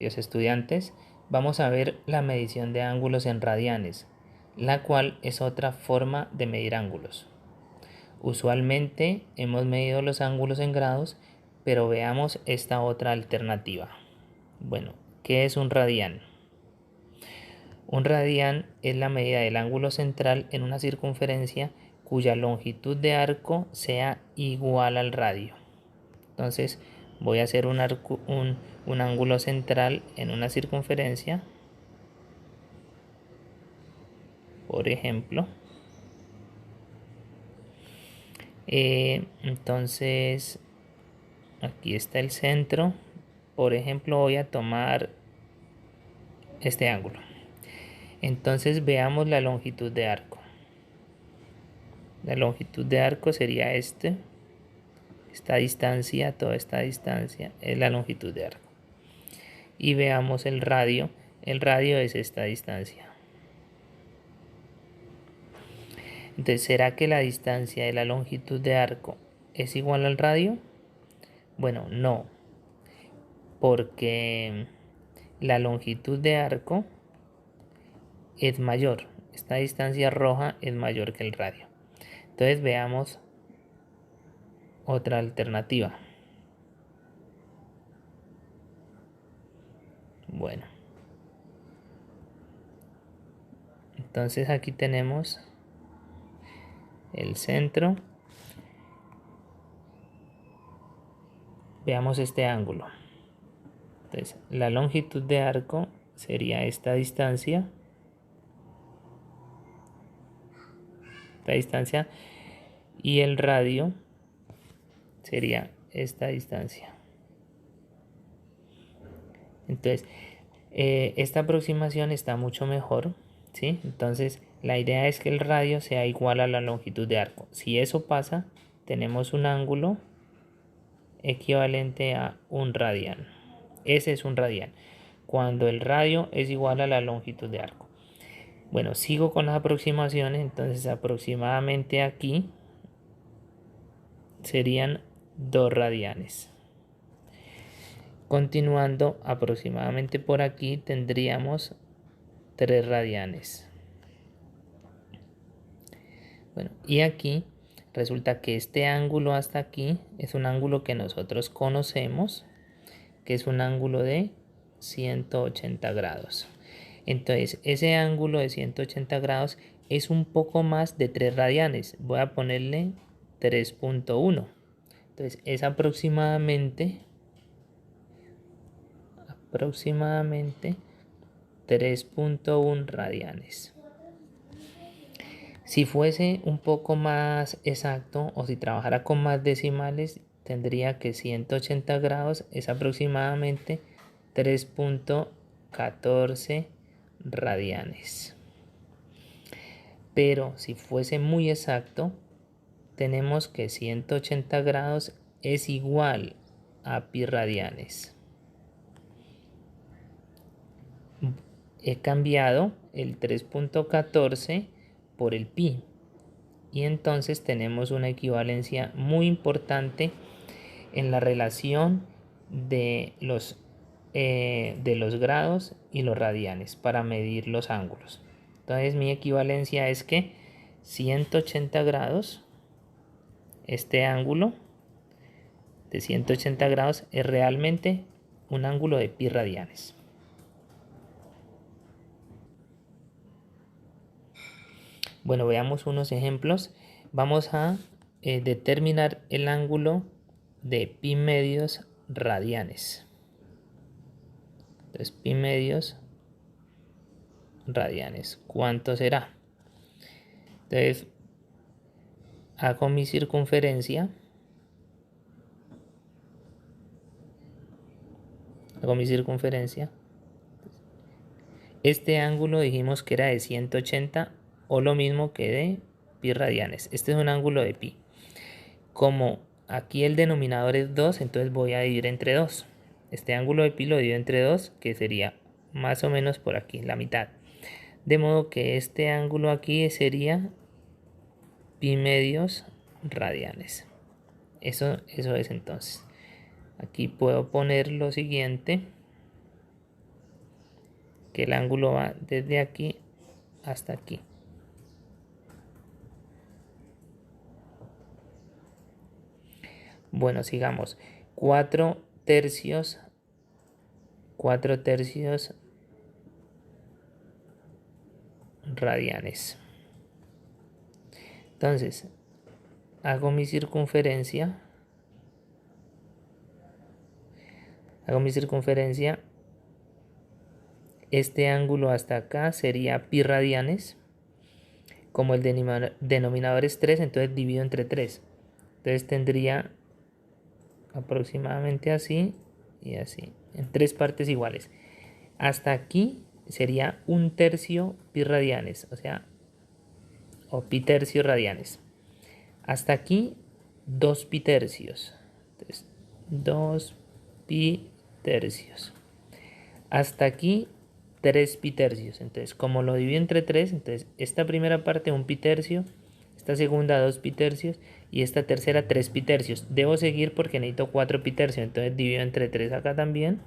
queridos estudiantes, vamos a ver la medición de ángulos en radianes, la cual es otra forma de medir ángulos. Usualmente hemos medido los ángulos en grados, pero veamos esta otra alternativa. Bueno, ¿qué es un radián? Un radián es la medida del ángulo central en una circunferencia cuya longitud de arco sea igual al radio. Entonces voy a hacer un ángulo central en una circunferencia, por ejemplo. Entonces aquí está el centro. Por ejemplo, voy a tomar este ángulo. Entonces veamos la longitud de arco. La longitud de arco sería esta distancia, toda esta distancia es la longitud de arco. Y veamos el radio. El radio es esta distancia. Entonces, ¿será que la distancia de la longitud de arco es igual al radio? Bueno, no, porque la longitud de arco es mayor. Esta distancia roja es mayor que el radio. Entonces veamos otra alternativa. Bueno, entonces aquí tenemos el centro. Veamos este ángulo. Entonces, la longitud de arco sería esta distancia. Y el radio sería esta distancia. Entonces, esta aproximación está mucho mejor, ¿sí? Entonces, la idea es que el radio sea igual a la longitud de arco. Si eso pasa, tenemos un ángulo equivalente a un radián. Ese es un radián, cuando el radio es igual a la longitud de arco. Bueno, sigo con las aproximaciones. Entonces, aproximadamente aquí serían 2 radianes. Continuando, aproximadamente por aquí tendríamos 3 radianes. Bueno, y aquí resulta que este ángulo hasta aquí es un ángulo que nosotros conocemos, que es un ángulo de 180 grados. Entonces, ese ángulo de 180 grados es un poco más de 3 radianes. Voy a ponerle 3.1. Entonces, es aproximadamente 3.1 radianes. Si fuese un poco más exacto, o si trabajara con más decimales, tendría que 180 grados es aproximadamente 3.14 radianes. Pero si fuese muy exacto, tenemos que 180 grados es igual a pi radianes. He cambiado el 3.14 por el pi, y entonces tenemos una equivalencia muy importante en la relación de los grados y los radianes para medir los ángulos. Entonces mi equivalencia es que 180 grados, este ángulo de 180 grados es realmente un ángulo de pi radianes. Bueno, veamos unos ejemplos. Vamos a determinar el ángulo de pi medios radianes. Entonces, pi medios radianes. ¿Cuánto será? Entonces, hago mi circunferencia. Este ángulo dijimos que era de 180 o lo mismo que de pi radianes. Este es un ángulo de pi. Como aquí el denominador es 2, entonces voy a dividir entre 2. Este ángulo de pi lo divido entre 2, que sería más o menos por aquí, la mitad. De modo que este ángulo aquí sería pi medios radianes. Eso es entonces. Aquí puedo poner lo siguiente. que el ángulo va desde aquí hasta aquí. Bueno, sigamos. 4/3 radianes. Entonces, hago mi circunferencia. Este ángulo hasta acá sería pi radianes. Como el denominador es 3, entonces divido entre 3. Entonces tendría aproximadamente así y así, en 3 partes iguales. Hasta aquí sería 1/3 pi radianes, o pi tercios radianes. Hasta aquí 2 pi tercios. Entonces, 2 pi tercios. Hasta aquí 3 pi tercios. Entonces, como lo divido entre 3, entonces esta primera parte 1 pi tercio, esta segunda 2 pi tercios y esta tercera 3 pi tercios. Debo seguir porque necesito 4 pi tercios, entonces divido entre 3 acá también.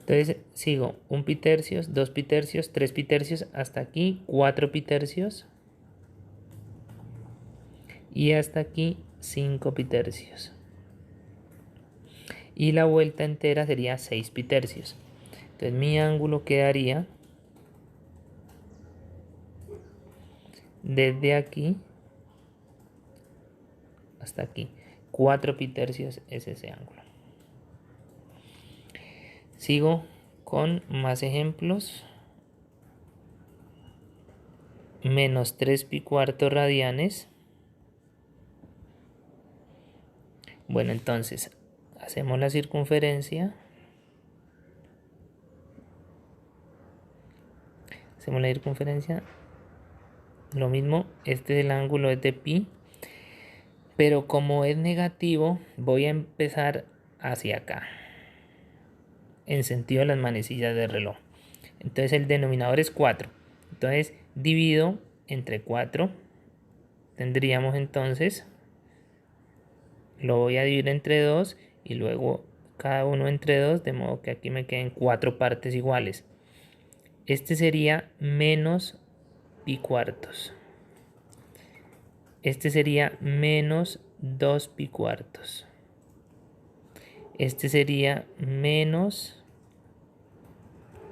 Entonces sigo 1 pi tercios, 2 pi tercios, 3 pi tercios, hasta aquí 4 pi tercios y hasta aquí 5 pi tercios. Y la vuelta entera sería 6 pi tercios. Entonces mi ángulo quedaría desde aquí hasta aquí. 4 pi tercios es ese ángulo. Sigo con más ejemplos. Menos 3 pi cuartos radianes. Bueno, entonces hacemos la circunferencia. Lo mismo, este es el ángulo de pi. Pero como es negativo, voy a empezar hacia acá, en sentido de las manecillas del reloj. Entonces el denominador es 4. Entonces divido entre 4. Tendríamos entonces, lo voy a dividir entre 2 y luego cada uno entre 2, de modo que aquí me queden 4 partes iguales. Este sería menos pi cuartos. Este sería menos 2 pi cuartos. Este sería menos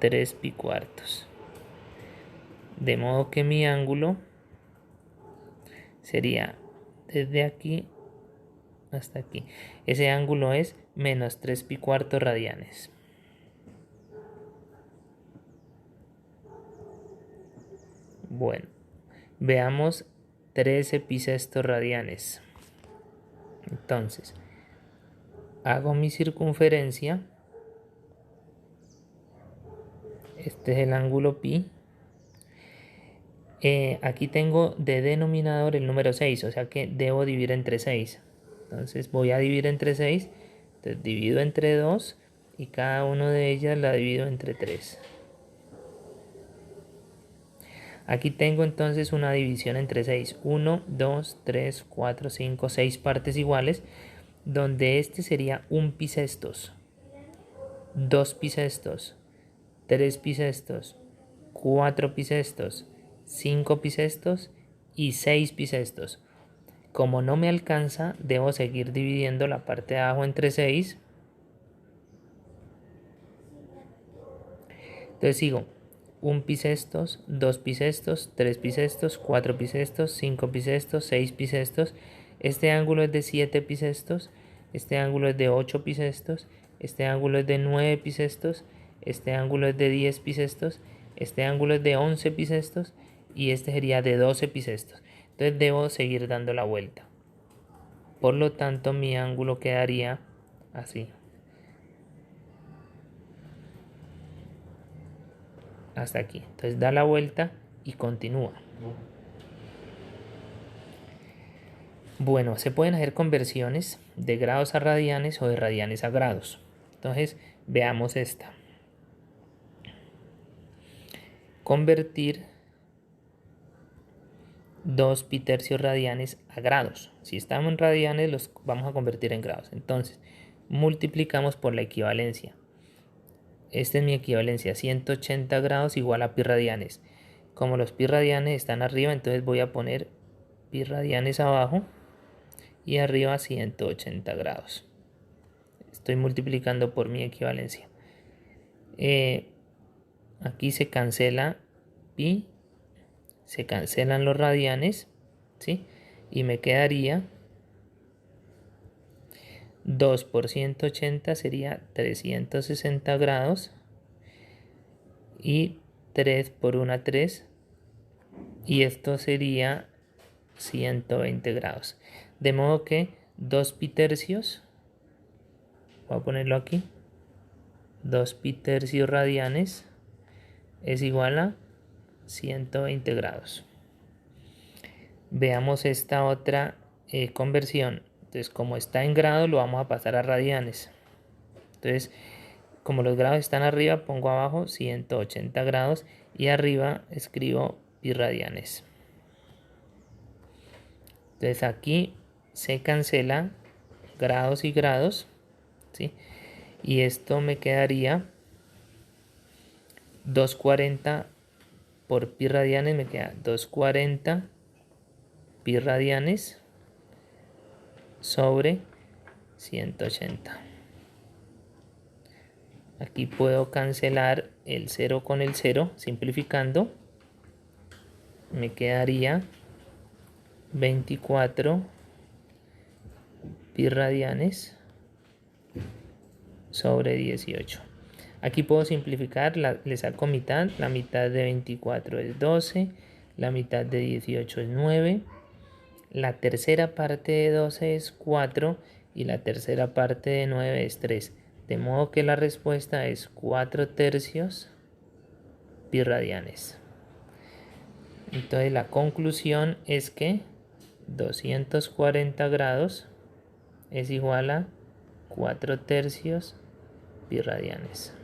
3 pi cuartos. De modo que mi ángulo sería desde aquí hasta aquí. Ese ángulo es menos 3 pi cuartos radianes. Bueno, veamos 13 pi sextos radianes. Entonces, hago mi circunferencia. Este es el ángulo pi. Aquí tengo de denominador el número 6, o sea que debo dividir entre 6. Entonces voy a dividir entre 6. Entonces divido entre 2 y cada una de ellas la divido entre 3. Aquí tengo entonces una división entre 6. 1, 2, 3, 4, 5, 6 partes iguales, donde este sería 1 pi sextos, 2 pi sextos, 3 pi sextos, 4 pi sextos, 5 pi sextos y 6 pi sextos. Como no me alcanza, debo seguir dividiendo la parte de abajo entre 6. Entonces sigo 1 pi sextos, 2 pi sextos, 3 pi sextos, 4 pi sextos, 5 pi sextos, 6 pi sextos. Este ángulo es de 7 pi sextos, este ángulo es de 8 pi sextos, este ángulo es de 9 pi sextos, este ángulo es de 10 pi sextos, este ángulo es de 11 pi sextos y este sería de 12 pi sextos. Entonces debo seguir dando la vuelta. Por lo tanto, mi ángulo quedaría así. Hasta aquí. Entonces da la vuelta y continúa. Bueno, se pueden hacer conversiones de grados a radianes o de radianes a grados. Entonces, veamos esta. Convertir 2 pi tercios radianes a grados. Si estamos en radianes, los vamos a convertir en grados. Entonces, multiplicamos por la equivalencia. esta es mi equivalencia, 180 grados igual a pi radianes. Como los pi radianes están arriba, entonces voy a poner pi radianes abajo y arriba 180 grados. Estoy multiplicando por mi equivalencia. Aquí se cancela pi, se cancelan los radianes, ¿sí? Y me quedaría 2 por 180 sería 360 grados y 3 por 1 3 y esto sería 120 grados. De modo que 2 pi tercios, voy a ponerlo aquí, 2 pi tercios radianes es igual a 120 grados. Veamos esta otra conversión. Entonces, como está en grados, lo vamos a pasar a radianes. Entonces, como los grados están arriba, pongo abajo 180 grados y arriba escribo pi radianes. Entonces aquí se cancela grados y grados, ¿sí? Y esto me quedaría 240 por pi radianes, me queda 240 pi radianes sobre 180. Aquí puedo cancelar el 0 con el 0, simplificando. Me quedaría 24 pi radianes sobre 18. Aquí puedo simplificar, le saco mitad. La mitad de 24 es 12, la mitad de 18 es 9, la tercera parte de 12 es 4 y la tercera parte de 9 es 3. De modo que la respuesta es 4 tercios pi radianes. Entonces la conclusión es que 240 grados es igual a 4 tercios pi radianes.